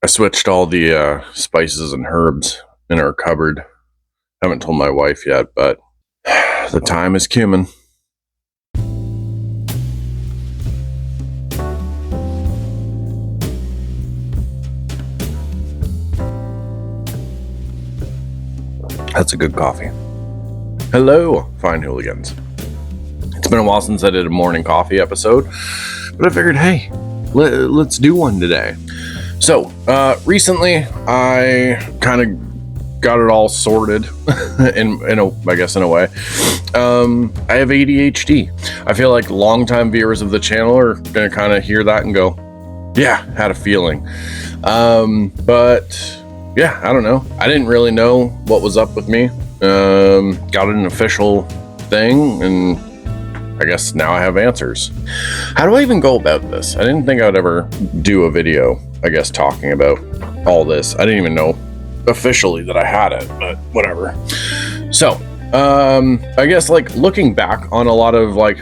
I switched all the spices and herbs in our cupboard. Haven't told my wife yet, but the time is coming. That's a good coffee. Hello, fine hooligans. It's been a while since I did a morning coffee episode, but I figured, hey, let's do one today. So, recently I kind of got it all sorted in a way. I have ADHD. I feel like longtime viewers of the channel are going to kind of hear that and go, yeah, had a feeling. But yeah, I don't know. I didn't really know what was up with me. Got an official thing, and I guess now I have answers. How do I even go about this? I didn't think I would ever do a video, I guess, talking about all this. I didn't even know officially that I had it, but whatever. So, I guess like looking back on a lot of like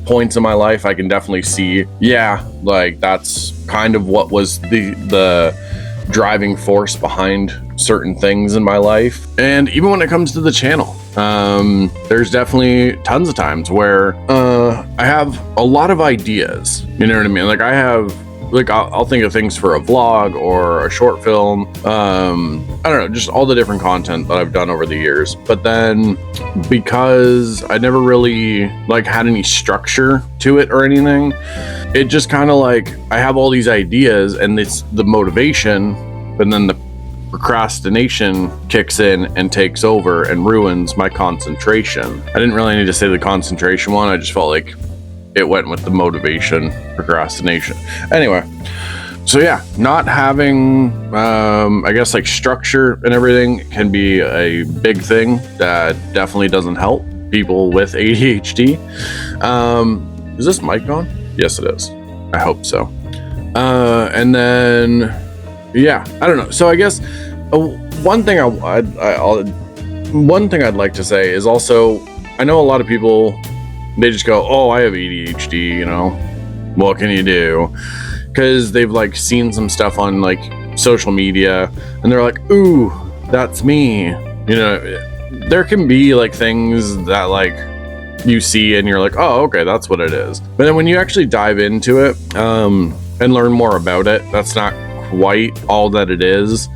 points in my life, I can definitely see, yeah, like that's kind of what was the driving force behind certain things in my life. And even when it comes to the channel, there's definitely tons of times where I have a lot of ideas, you know what I mean? Like I'll think of things for a vlog or a short film. I don't know, just all the different content that I've done over the years. But then because I never really like had any structure to it or anything, it just kind of like I have all these ideas and it's the motivation, but then the procrastination kicks in and takes over and ruins my concentration. I didn't really need to say the concentration one. I just felt like it went with the motivation, procrastination. Anyway, so yeah, not having, I guess like structure and everything can be a big thing that definitely doesn't help people with ADHD. Is this mic on? Yes, it is. I hope so. And then, yeah, I don't know. So I guess one thing I'd like to say is also, I know a lot of people, they just go, oh, I have ADHD, you know, what can you do? Because they've like seen some stuff on like social media and they're like, ooh, that's me. You know, there can be like things that like you see and you're like, oh, okay, that's what it is. But then when you actually dive into it and learn more about it, that's not quite all that it is.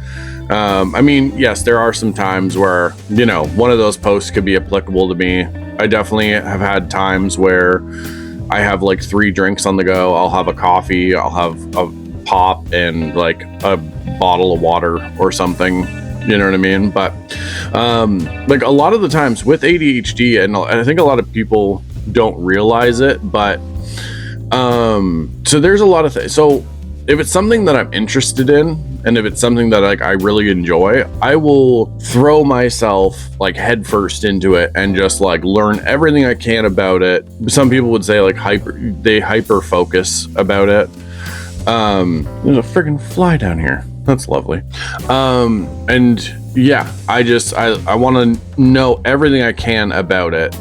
I mean, yes, there are some times where, you know, one of those posts could be applicable to me. I definitely have had times where I have like 3 drinks on the go. I'll have a coffee, I'll have a pop and like a bottle of water or something, you know what I mean? But like a lot of the times with ADHD, and I think a lot of people don't realize it, but so there's a lot of things. So if it's something that I'm interested in, and if it's something that like I really enjoy, I will throw myself like headfirst into it and just like learn everything I can about it. Some people would say like hyper focus about it. There's a freaking fly down here. That's lovely. And yeah, I want to know everything I can about it.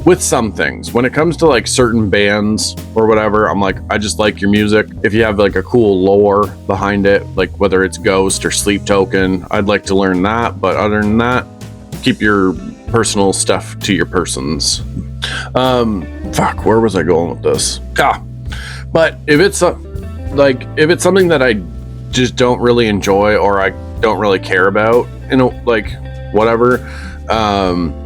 With some things, when it comes to like certain bands or whatever, I'm like, I just like your music. If you have like a cool lore behind it, like whether it's Ghost or Sleep Token, I'd like to learn that. But other than that, keep your personal stuff to your persons. Fuck, where was I going with this? But if it's something that I just don't really enjoy or I don't really care about, you know, like whatever,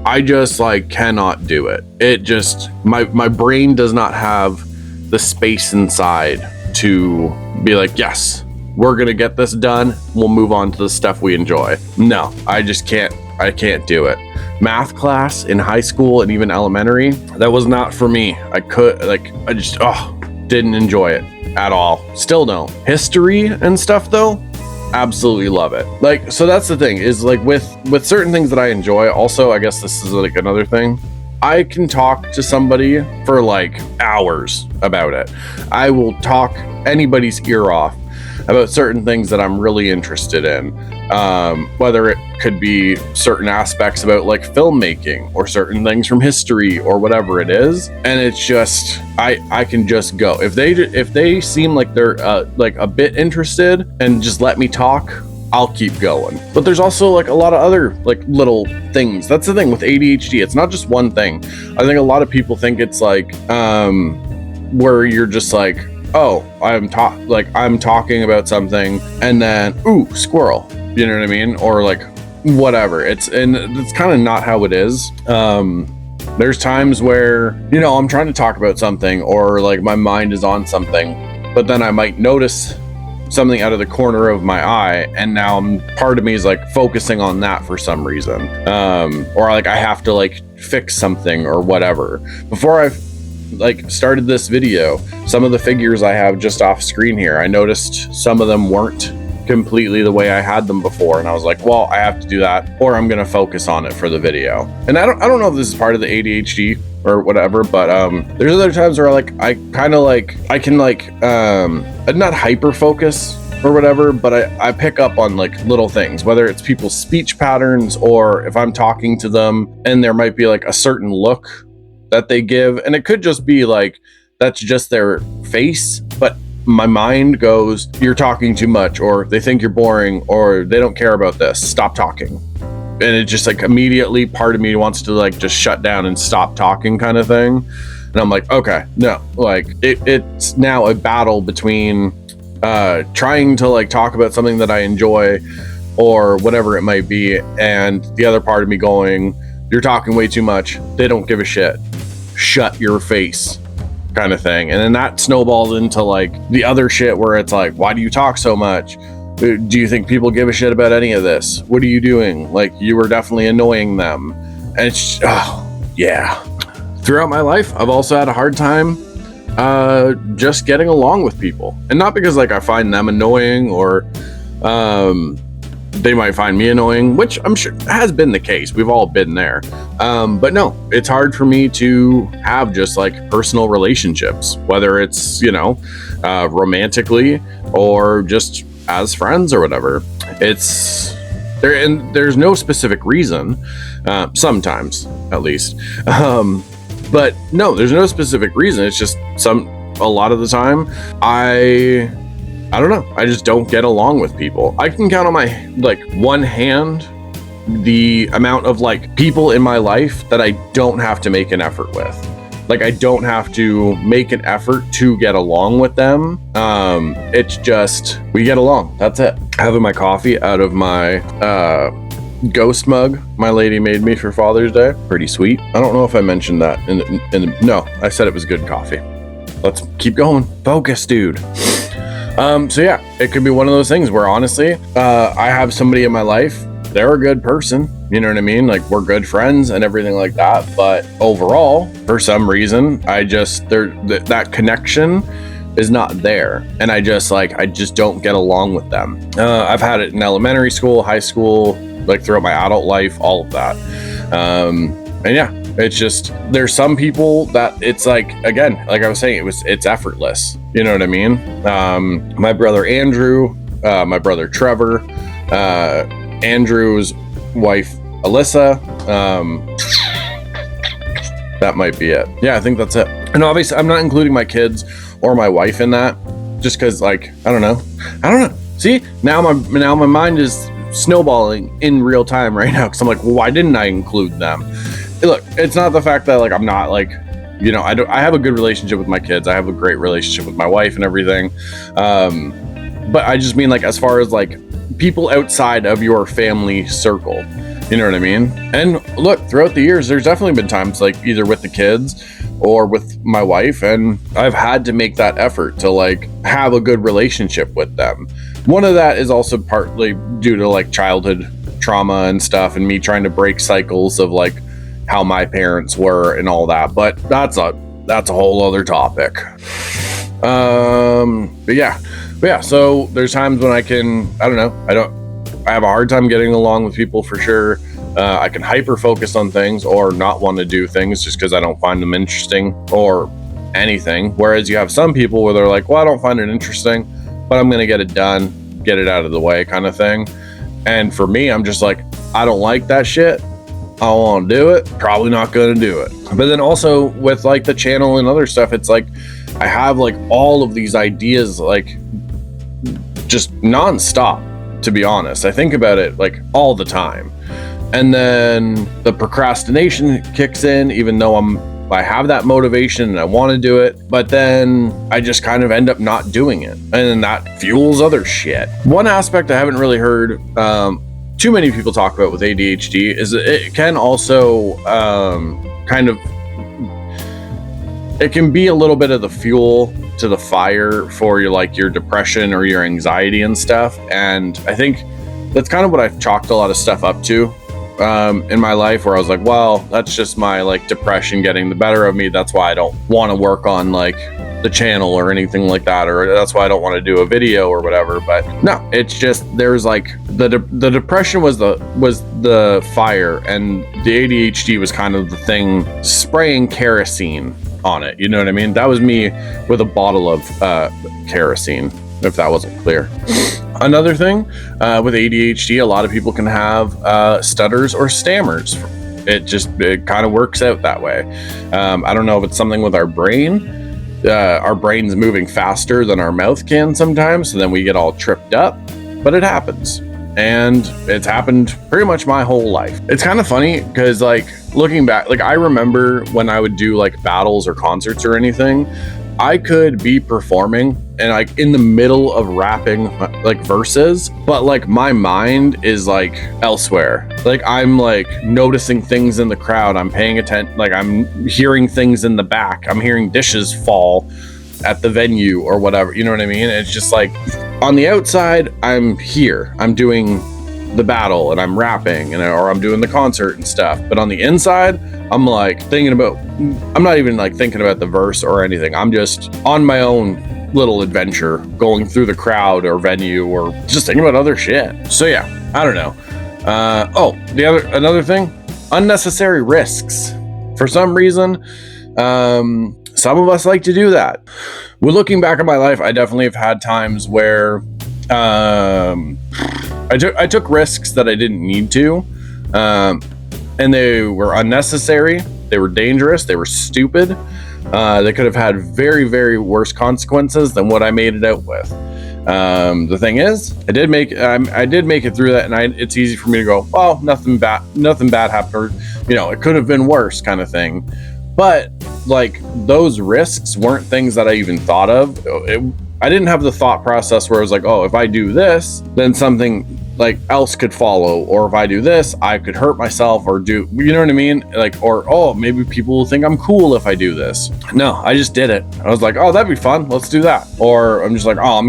I just like cannot do it. It just, my brain does not have the space inside to be like, yes, we're gonna get this done, we'll move on to the stuff we enjoy. No, I just can't. I can't do it. Math class in high school and even elementary, that was not for me. I just didn't enjoy it at all. Still don't. History and stuff though, absolutely love it. Like, so that's the thing, is like with certain things that I enjoy, also I guess this is like another thing, I can talk to somebody for like hours about it. I will talk anybody's ear off about certain things that I'm really interested in, whether it could be certain aspects about like filmmaking or certain things from history or whatever it is. And it's just, I can just go. If they seem like they're like a bit interested and just let me talk, I'll keep going. But there's also like a lot of other like little things. That's the thing with ADHD. It's not just one thing. I think a lot of people think it's like where you're just like, oh, I'm talking about something and then ooh, squirrel. You know what I mean? Or like whatever. It's kind of not how it is. There's times where, you know, I'm trying to talk about something or like my mind is on something, but then I might notice something out of the corner of my eye, and now part of me is like focusing on that for some reason, or like I have to like fix something or whatever. Before I like started this video, some of the figures I have just off screen here, I noticed some of them weren't completely the way I had them before, and I was like, well, I have to do that or I'm gonna focus on it for the video. And I don't know if this is part of the ADHD or whatever, but there's other times where I can not hyper focus or whatever, but I pick up on like little things, whether it's people's speech patterns or if I'm talking to them and there might be like a certain look that they give, and it could just be like that's just their face, but my mind goes, you're talking too much, or they think you're boring, or they don't care about this, stop talking. And it just like immediately part of me wants to like just shut down and stop talking kind of thing. And I'm like, okay, no, like it's now a battle between trying to like talk about something that I enjoy or whatever it might be, and the other part of me going, you're talking way too much, they don't give a shit, shut your face kind of thing. And then that snowballs into like the other shit where it's like, why do you talk so much? Do you think people give a shit about any of this? What are you doing? Like, you were definitely annoying them. And it's, oh, yeah. Throughout my life, I've also had a hard time just getting along with people. And not because like I find them annoying or they might find me annoying, which I'm sure has been the case. We've all been there. But no, it's hard for me to have just like personal relationships, whether it's, you know, romantically or just as friends or whatever. It's there, and there's no specific reason, sometimes at least. But no, there's no specific reason. It's just a lot of the time I don't know. I just don't get along with people. I can count on my like one hand the amount of like people in my life that I don't have to make an effort with. Like, I don't have to make an effort to get along with them. It's just, we get along. That's it. Having my coffee out of my ghost mug my lady made me for Father's Day. Pretty sweet. I don't know if I mentioned that no, I said it was good coffee. Let's keep going. Focus, dude. So yeah, it could be one of those things where honestly, I have somebody in my life, they're a good person, you know what I mean? Like, we're good friends and everything like that. But overall, for some reason, that connection is not there. And I just don't get along with them. I've had it in elementary school, high school, like throughout my adult life, all of that. And yeah, it's just, there's some people that it's like, again, like I was saying, it's effortless. You know what I mean? My brother Andrew, my brother Trevor, Andrew's wife Alyssa, that might be it. Yeah, I think that's it. And obviously I'm not including my kids or my wife in that, just because like I don't know. See, now my mind is snowballing in real time right now, because I'm like, well, why didn't I include them? Look, it's not the fact that like I'm not like, you know, I have a good relationship with my kids, I have a great relationship with my wife and everything, but I just mean like as far as like people outside of your family circle, you know what I mean? And look, throughout the years, there's definitely been times like either with the kids or with my wife, and I've had to make that effort to like have a good relationship with them. One of that is also partly due to like childhood trauma and stuff, and me trying to break cycles of like how my parents were and all that, but that's a whole other topic. But yeah, so there's times when I have a hard time getting along with people for sure. I can hyper focus on things or not want to do things just because I don't find them interesting or anything. Whereas you have some people where they're like, well, I don't find it interesting, but I'm going to get it done, get it out of the way kind of thing. And for me, I'm just like, I don't like that shit. I don't want to do it. Probably not going to do it. But then also with like the channel and other stuff, it's like I have like all of these ideas like just nonstop, to be honest. I think about it like all the time. And then the procrastination kicks in, even though I have that motivation and I want to do it, but then I just kind of end up not doing it. And then that fuels other shit. One aspect I haven't really heard too many people talk about with ADHD is it can also it can be a little bit of the fuel to the fire for your depression or your anxiety and stuff. And I think that's kind of what I've chalked a lot of stuff up to in my life, where I was like, well, that's just my like depression getting the better of me. That's why I don't want to work on like the channel or anything like that, or that's why I don't want to do a video or whatever. But no, it's just there's like the depression was the fire, and the ADHD was kind of the thing spraying kerosene on it. You know what I mean? That was me with a bottle of kerosene, if that wasn't clear. Another thing with ADHD, a lot of people can have stutters or stammers. It kind of works out that way. I don't know if it's something with our brain. Our brain's moving faster than our mouth can sometimes, so then we get all tripped up, but it happens. And it's happened pretty much my whole life. It's kind of funny because like looking back, like I remember when I would do like battles or concerts or anything, I could be performing and like in the middle of rapping like verses, but like my mind is like elsewhere. Like I'm like noticing things in the crowd. I'm paying attention. Like I'm hearing things in the back. I'm hearing dishes fall at the venue or whatever. You know what I mean? It's just like on the outside, I'm here. I'm doing the battle and I'm rapping or I'm doing the concert and stuff. But on the inside, I'm like I'm not even like thinking about the verse or anything. I'm just on my own little adventure going through the crowd or venue or just thinking about other shit. So yeah, I don't know. Another thing, unnecessary risks. For some reason, some of us like to do that. Well, looking back at my life, I definitely have had times where I took risks that I didn't need to, and they were unnecessary. They were dangerous. They were stupid. They could have had very, very worse consequences than what I made it out with. The thing is, I did make it through that, and it's easy for me to go, well, nothing bad happened, or it could have been worse, kind of thing. But like those risks weren't things that I even thought of. I didn't have the thought process where I was like, oh, if I do this, then something like else could follow, or if I do this, I could hurt myself, or do, you know what I mean? Like, or, oh, maybe people will think I'm cool if I do this. No, I just did it. I was like, oh, that'd be fun. Let's do that. Or I'm just like, oh,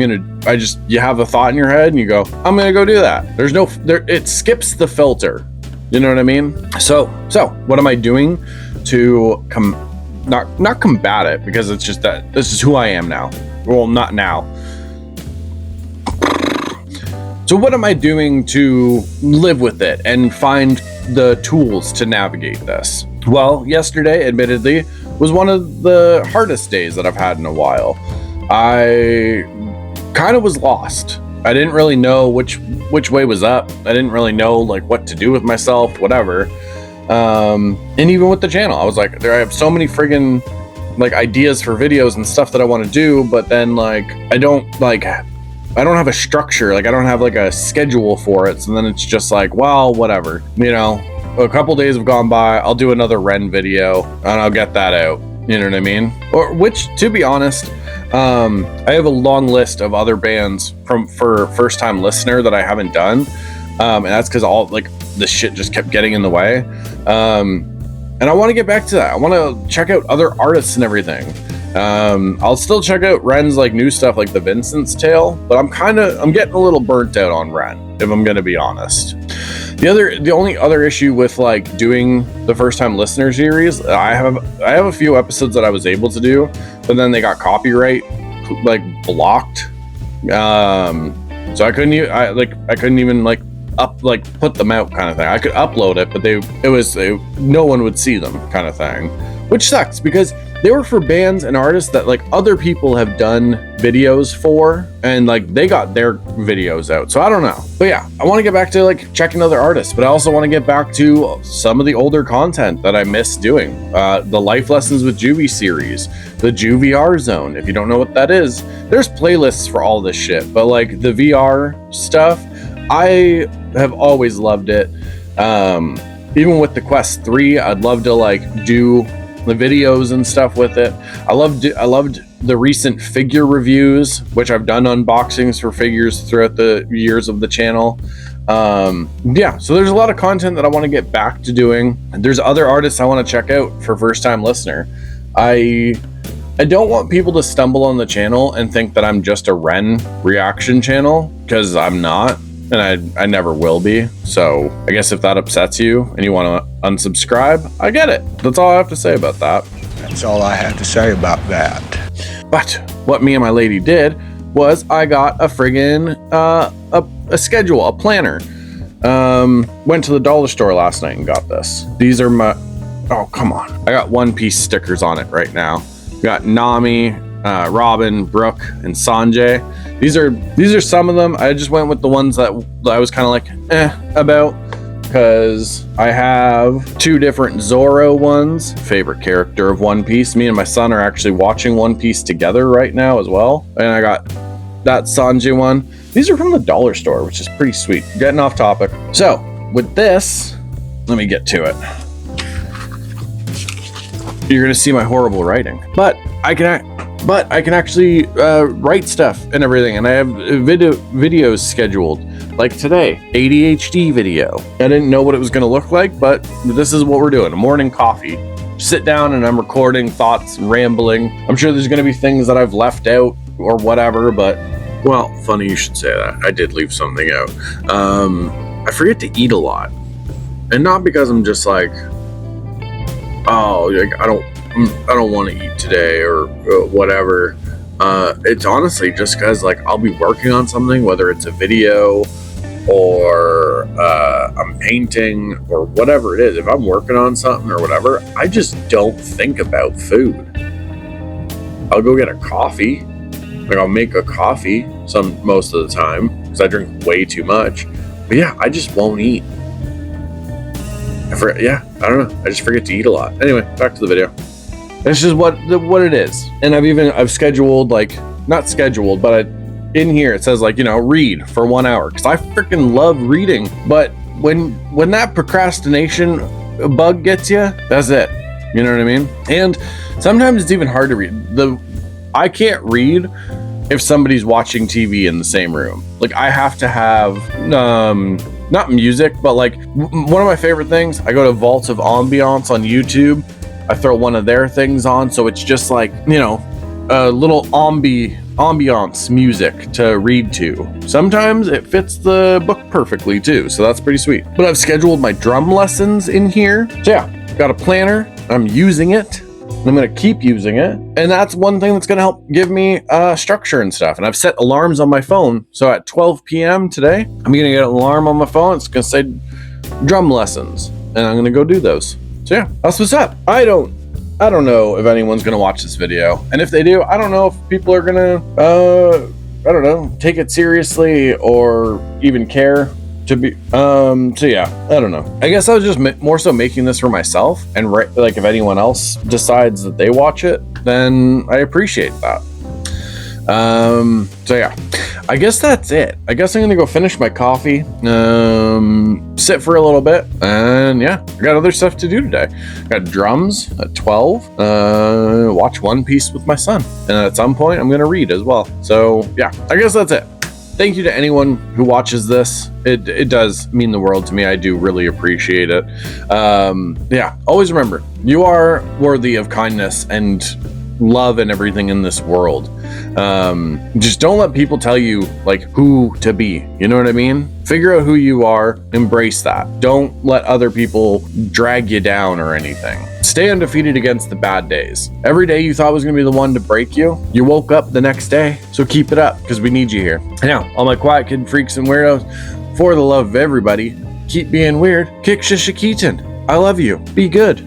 you have a thought in your head and you go, I'm going to go do that. It skips the filter. You know what I mean? So what am I doing to not combat it? Because it's just that this is who I am now. Well, not now. So what am I doing to live with it and find the tools to navigate this? Well, yesterday, admittedly, was one of the hardest days that I've had in a while. I kind of was lost. I didn't really know which way was up. I didn't really know like what to do with myself, whatever. And even with the channel, I was like, I have so many friggin' like ideas for videos and stuff that I want to do, but then like I don't have a structure. Like I don't have like a schedule for it. So then it's just like, well, whatever, a couple days have gone by. I'll do another Ren video and I'll get that out. You know what I mean? Which, to be honest, I have a long list of other bands for first time listener that I haven't done. And that's because all like this shit just kept getting in the way. And I want to get back to that. I want to check out other artists and everything. I'll still check out Ren's like new stuff, like the Vincent's Tale, but I'm getting a little burnt out on Ren, if I'm gonna be honest. The only other issue with like doing the first time listener series, I have a few episodes that I was able to do, but then they got copyright like blocked. So I couldn't even like put them out, kind of thing. I could upload it, but no one would see them, kind of thing, which sucks because they were for bands and artists that like other people have done videos for, and like they got their videos out. So I don't know, but yeah, I want to get back to like checking other artists, but I also want to get back to some of the older content that I miss doing. The Life Lessons with Juvy series, the Juvy Zone. If you don't know what that is, there's playlists for all this shit, but like the VR stuff, I have always loved it. Even with the Quest 3, I'd love to like do the videos and stuff with it. I loved the recent figure reviews, which I've done unboxings for figures throughout the years of the channel. Yeah, so there's a lot of content that I want to get back to doing. There's other artists I want to check out for first time listener. I don't want people to stumble on the channel and think that I'm just a Ren reaction channel, because I'm not, and I never will be. So I guess if that upsets you and you want to unsubscribe, I get it. That's all I have to say about that. That's all I have to say about that. But what me and my lady did was I got a friggin' a schedule, a planner. Went to the dollar store last night and got this. These are my, oh, come on. I got One Piece stickers on it right now. Got Nami, Robin, Brooke, and Sanjay. These are some of them. I just went with the ones that I was kind of like about, because I have 2 different Zoro ones, favorite character of One Piece. Me and my son are actually watching One Piece together right now as well, and I got that Sanjay one. These are from the dollar store, which is pretty sweet. Getting off topic. So with this, let me get to it. You're gonna see my horrible writing, but I can actually write stuff and everything, and I have videos scheduled. Like today, ADHD video. I didn't know what it was gonna look like, but this is what we're doing, a morning coffee. Sit down and I'm recording thoughts, rambling. I'm sure there's gonna be things that I've left out or whatever, but, well, funny you should say that. I did leave something out. I forget to eat a lot. And not because I'm just like, oh, like I don't want to eat today or whatever. It's honestly just because like I'll be working on something, whether it's a video or I'm painting or whatever it is. If I'm working on something or whatever, I just don't think about food. I'll go get a coffee. Like I'll make a coffee most of the time because I drink way too much. But yeah, I just won't eat. I don't know. I just forget to eat a lot. Anyway, back to the video. This is what it is. And I've scheduled, like, not scheduled, but in here it says like, read for 1 hour, because I freaking love reading. But when that procrastination bug gets you, that's it. You know what I mean? And sometimes it's even hard to read. I can't read if somebody's watching TV in the same room. Like I have to have not music, but like one of my favorite things, I go to Vaults of Ambiance on YouTube. I throw one of their things on, so it's just like, a little ambiance music to read to. Sometimes it fits the book perfectly too, so that's pretty sweet. But I've scheduled my drum lessons in here. So yeah, got a planner. I'm using it. I'm going to keep using it. And that's one thing that's going to help give me structure and stuff. And I've set alarms on my phone. So at 12 p.m. today, I'm going to get an alarm on my phone. It's going to say drum lessons. And I'm going to go do those. So yeah, that's what's up. I don't know if anyone's going to watch this video. And if they do, I don't know if people are going to, take it seriously or even care. So yeah, I don't know. I guess I was just more so making this for myself, and like if anyone else decides that they watch it, then I appreciate that. So yeah, I guess that's it. I guess I'm gonna go finish my coffee, sit for a little bit, and yeah, I got other stuff to do today. Got drums at 12, watch One Piece with my son, and at some point I'm gonna read as well. So yeah, I guess that's it. Thank you to anyone who watches this. It does mean the world to me. I do really appreciate it. Yeah, always remember, you are worthy of kindness and love and everything in this world. Just don't let people tell you like who to be. You know what I mean? Figure out who you are, embrace that. Don't let other people drag you down or anything. Stay undefeated against the bad days. Every day you thought was gonna be the one to break you, you woke up the next day. So keep it up, because we need you here. Now, all my quiet kid freaks and weirdos, for the love of everybody, keep being weird. Kick Shishakitan. I love you. Be good.